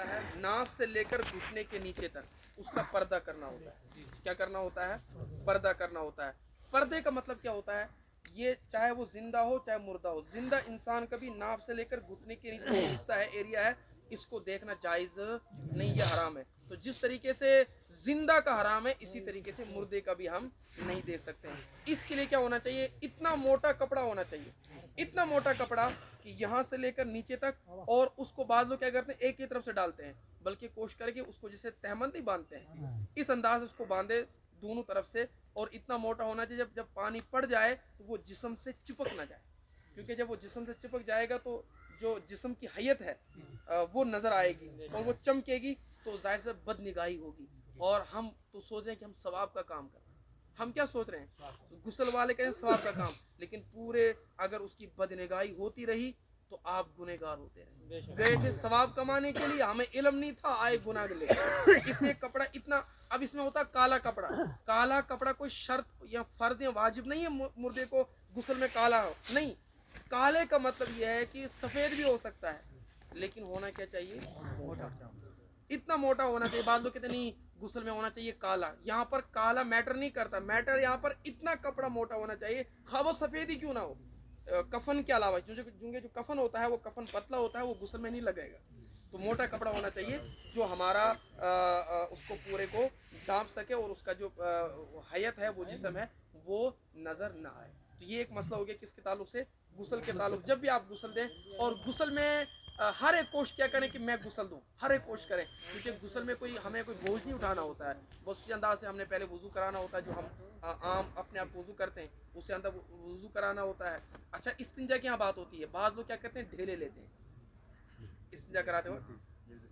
ہوتا ہے ناف سے لے کر گھٹنے کے نیچے تک اس کا پردہ کرنا ہوتا ہے. کیا کرنا ہوتا ہے؟ پردہ کرنا ہوتا ہے. پردے کا مطلب کیا ہوتا ہے؟ یہ چاہے وہ زندہ ہو چاہے مردہ ہو, زندہ انسان کا بھی ناف سے لے کر گھٹنے کے نیچے جو حصہ ہے, ایریا ہے, اس کو دیکھنا جائز نہیں, یہ حرام ہے. تو جس طریقے سے زندہ کا حرام ہے, اسی طریقے سے مردے کا بھی ہم نہیں دیکھ سکتے ہیں. اس کے لیے کیا ہونا چاہیے؟ اتنا موٹا کپڑا ہونا چاہیے, اتنا موٹا کپڑا کہ یہاں سے لے کر نیچے تک, اور اس کو بعض لوگ کیا کرتے ہیں ایک ہی طرف سے ڈالتے ہیں, بلکہ کوشش کریں کہ اس کو جسے تہمند نہیں باندھتے ہیں اس انداز سے اس کو باندھے دونوں طرف سے, اور اتنا موٹا ہونا چاہیے جب پانی پڑ جائے تو وہ جسم سے چپک نہ جائے, کیونکہ جب وہ جسم سے چپک جائے گا تو جو جسم کی حیت ہے وہ نظر آئے گی اور وہ چمکے گی, تو ظاہر سے بد نگاہی ہوگی. اور ہم تو سوچ رہے ہیں کہ ہم ثواب کا کام کر رہے ہیں, ہم کیا سوچ رہے ہیں؟ غسل والے کہیں ثواب کا کام, لیکن پورے اگر اس کی بد نگاہی ہوتی رہی تو آپ گنہگار ہوتے رہے. گئے تھے ثواب کمانے کے لیے, ہمیں علم نہیں تھا, آئے گناہ کے لیے. اس لیے کپڑا اتنا, اب اس میں ہوتا کالا کپڑا. کالا کپڑا کوئی شرط یا فرض یا واجب نہیں ہے مردے کو غسل میں کالا ہو, نہیں. کالے کا مطلب یہ ہے کہ سفید بھی ہو سکتا ہے, لیکن ہونا کیا چاہیے؟ موٹا. اتنا موٹا ہونا چاہیے. بعض لوگ کہتے ہیں نہیں غسل میں ہونا چاہیے کالا. یہاں پر کالا میٹر نہیں کرتا, میٹر یہاں پر اتنا کپڑا موٹا ہونا چاہیے, خواہ وہ سفید ہی کیوں نہ ہو. کفن کے علاوہ جو کفن ہوتا ہے وہ کفن پتلا ہوتا ہے, وہ غسل میں نہیں لگے گا. تو موٹا کپڑا ہونا چاہیے جو ہمارا اس کو پورے کو ڈھانپ سکے, اور اس کا جو حیت ہے وہ جسم ہے وہ نظر نہ آئے. تو یہ ایک مسئلہ ہو گیا کس کے تعلق سے؟ غسل کے تعلق. جب بھی آپ غسل دیں, اور غسل میں ہر ایک کوشش کیا کریں کہ میں غسل دوں, ہر ایک کوشش کریں, کیونکہ غسل میں ہمیں کوئی بوجھ نہیں اٹھانا ہوتا ہے. بس اسی انداز سے ہم نے پہلے وضو کرانا ہوتا ہے, جو ہم عام اپنے آپ وضو کرتے ہیں اس سے اندر وضو کرانا ہوتا ہے. اچھا, استنجا کی یہاں بات ہوتی ہے. بعض لوگ کیا کرتے ہیں ڈھیلے لیتے ہیں استنجا کراتے ہو.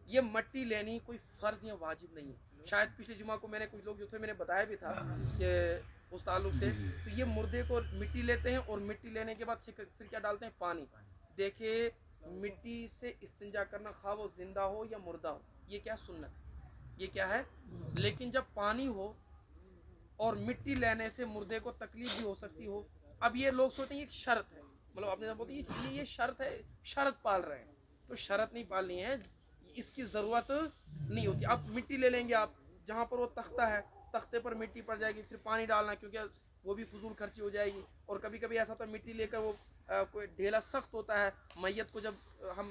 یہ مٹی لینی کوئی فرض یا واجب نہیں ہے. شاید پچھلے جمعہ کو میں نے کچھ لوگ جو تھے میں نے بتایا بھی تھا کہ اس تعلق سے, تو یہ مردے کو مٹی لیتے ہیں, اور مٹی لینے کے بعد پھر کیا ڈالتے ہیں؟ پانی. دیکھیے مٹی سے استنجا کرنا خواہ وہ زندہ ہو یا مردہ ہو, یہ کیا سنت ہے, یہ کیا ہے. لیکن جب پانی ہو اور مٹی لینے سے مردے کو تکلیف بھی ہو سکتی ہو, اب یہ لوگ سوچتے ہیں یہ ایک شرط ہے, مطلب اپنے بولتے ہیں یہ شرط ہے, شرط پال رہے ہیں. تو شرط نہیں پالنی ہے, اس کی ضرورت نہیں ہوتی. اب مٹی لے لیں گے آپ, جہاں پر وہ تختہ ہے تختے پر مٹی پڑ جائے گی, پھر پانی ڈالنا, کیونکہ وہ بھی فضول خرچی ہو جائے گی. اور کبھی کبھی ایسا ہوتا ہے مٹی لے کر وہ کوئی ڈھیلا سخت ہوتا ہے, میت کو جب ہم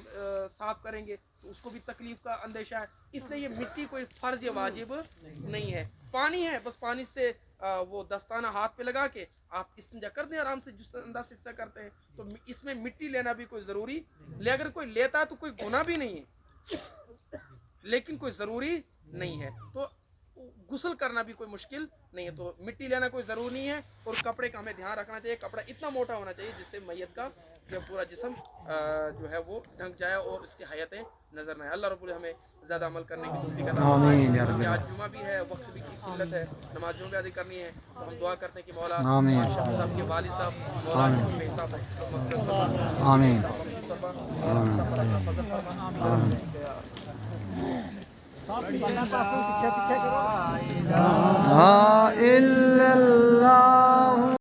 صاف کریں گے تو اس کو بھی تکلیف کا اندیشہ ہے. اس لیے یہ مٹی کوئی فرض یا واجب نہیں ہے. پانی ہے, بس پانی سے وہ دستانہ ہاتھ پہ لگا کے آپ استنجا کر دیں آرام سے, جس انداز سے استنجا کرتے ہیں. تو اس میں مٹی لینا بھی کوئی ضروری لے, اگر کوئی لیتا ہے تو کوئی گناہ بھی نہیں ہے, لیکن کوئی ضروری نہیں ہے. تو غسل کرنا بھی کوئی مشکل نہیں ہے, تو مٹی لینا کوئی ضروری نہیں ہے. اور کپڑے کا ہمیں دھیان رکھنا چاہیے, کپڑا اتنا موٹا ہونا چاہیے جس سے میت کا پورا جسم جو ہے وہ ڈھک جائے اور اس کی حیتیں نظر نہ آئے. اللہ رب العالمین ہمیں زیادہ عمل کرنے کی توفیق عطا فرمائے. آج جمعہ بھی ہے, وقت بھی کی قلت ہے, نماز جمعہ بھی ادا کرنی ہے, تو ہم دعا کرتے ہیں کہ مولا شاہ صاحب کے والد صاحب مولا آمین. لا الہ الا اللہ